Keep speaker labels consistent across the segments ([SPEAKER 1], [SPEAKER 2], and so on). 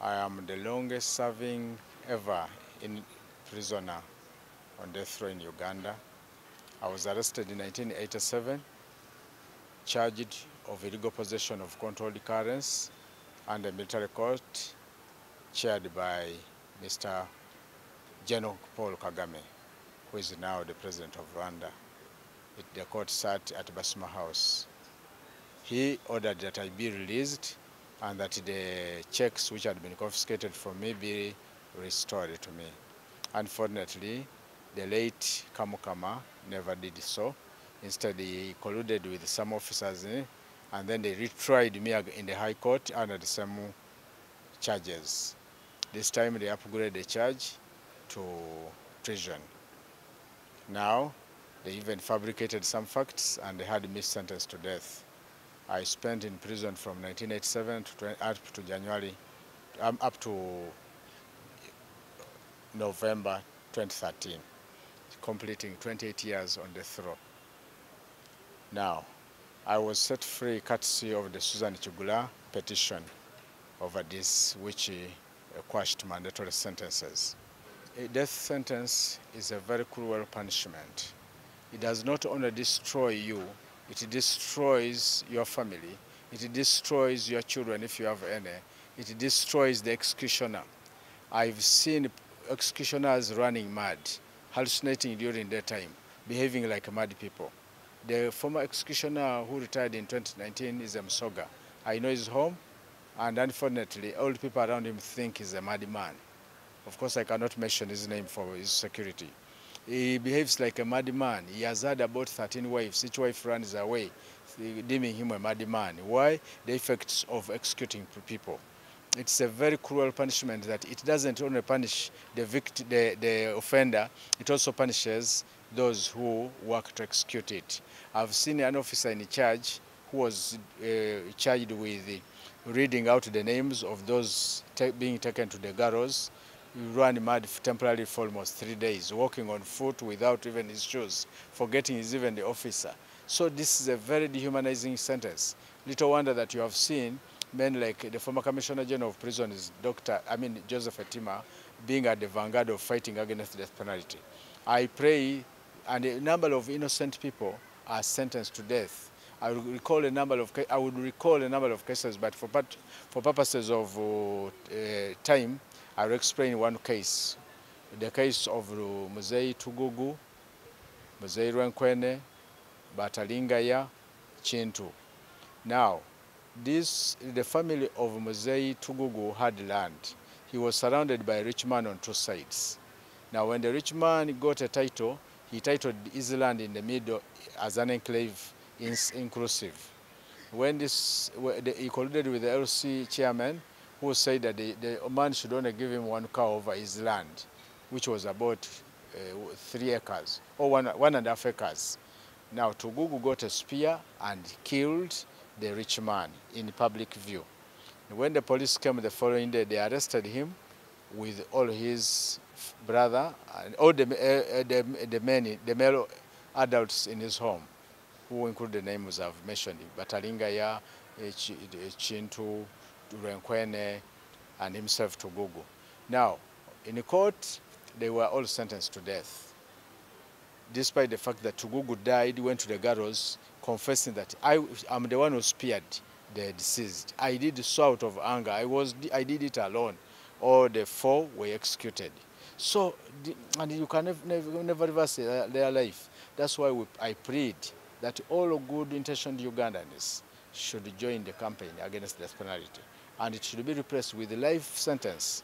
[SPEAKER 1] I am the longest serving ever in prisoner on death row in Uganda. I was arrested in 1987, charged of illegal possession of controlled currency under military court chaired by Mr. General Paul Kagame, who is now the president of Rwanda. The court sat at Basuma House. He ordered that I be released and that the checks which had been confiscated from me be restored to me. Unfortunately, the late Kamukama never did so. Instead, he colluded with some officers and then they retried me in the High Court under the same charges. This time they upgraded the charge to treason. Now, they even fabricated some facts and they had me sentenced to death. I spent in prison from 1987 up to January, up to November 2013, completing 28 years on death row. Now, I was set free courtesy of the Susan Gabula petition over this, which quashed mandatory sentences. A death sentence is a very cruel punishment. It does not only destroy you, it destroys your family, it destroys your children if you have any, it destroys the executioner. I've seen executioners running mad, hallucinating during their time, behaving like mad people. The former executioner who retired in 2019 is Msoga. I know his home, and unfortunately, all the people around him think he's a mad man. Of course, I cannot mention his name for his security. He behaves like a madman. He has had about 13 wives. Each wife runs away, deeming him a madman. Why? The effects of executing people. It's a very cruel punishment that it doesn't only punish the victim, the offender, it also punishes those who work to execute it. I've seen an officer in charge who was charged with reading out the names of those being taken to the gallows. He ran mad temporarily for almost 3 days, walking on foot without even his shoes, forgetting he's even the officer. So this is a very dehumanizing sentence. Little wonder that you have seen men like the former Commissioner General of Prisons, Joseph Etima, being at the vanguard of fighting against the death penalty. I pray, and a number of innocent people are sentenced to death. I would recall a number of cases, but for purposes of time, I will explain one case. The case of Muzei Tugugu, Muzei Rwenkwene, Batalingaya, Chintu. Now, the family of Muzei Tugugu had land. He was surrounded by a rich man on two sides. Now, when the rich man got a title, he titled his land in the middle as an enclave inclusive. When he colluded with the LC chairman, who said that the man should only give him 1 cow over his land, which was about 3 acres, or 1.5 acres. Now, Tugugu got a spear and killed the rich man in public view. When the police came the following day, they arrested him with all his brother and all the male adults in his home, who include the names I've mentioned, Batalingaya, Chintu, Rwenkwene, and himself Tugugu. Now, in the court, they were all sentenced to death. Despite the fact that Tugugu died, went to the gallows, confessing that I'm the one who speared the deceased. I did so out of anger. I did it alone. All the 4 were executed. So, and you can never reverse their life. That's why I plead that all good-intentioned Ugandans should join the campaign against the death penalty. And it should be replaced with a life sentence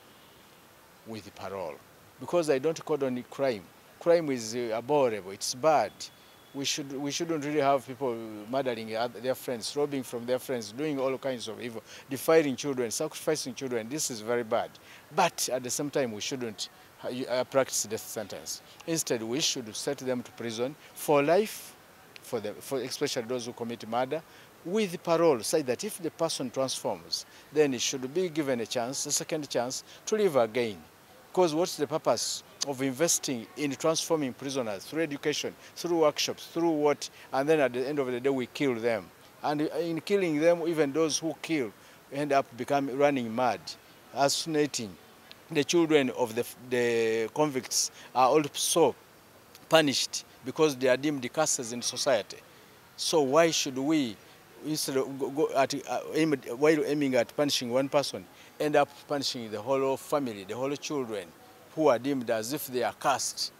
[SPEAKER 1] with parole. Because I don't condone crime. Crime is abhorrible, it's bad. We shouldn't really have people murdering their friends, robbing from their friends, doing all kinds of evil, defiling children, sacrificing children. This is very bad. But at the same time, we shouldn't practice death sentence. Instead, we should set them to prison for life, for especially those who commit murder, with parole, so that if the person transforms, then he should be given a chance, a second chance, to live again. Because what's the purpose of investing in transforming prisoners through education, through workshops, through what, and then at the end of the day we kill them. And in killing them, even those who kill end up running mad. assassinating the children of the convicts are also punished because they are deemed castes in society. So why should we, instead of while aiming at punishing one person, end up punishing the whole family, the whole children, who are deemed as if they are caste?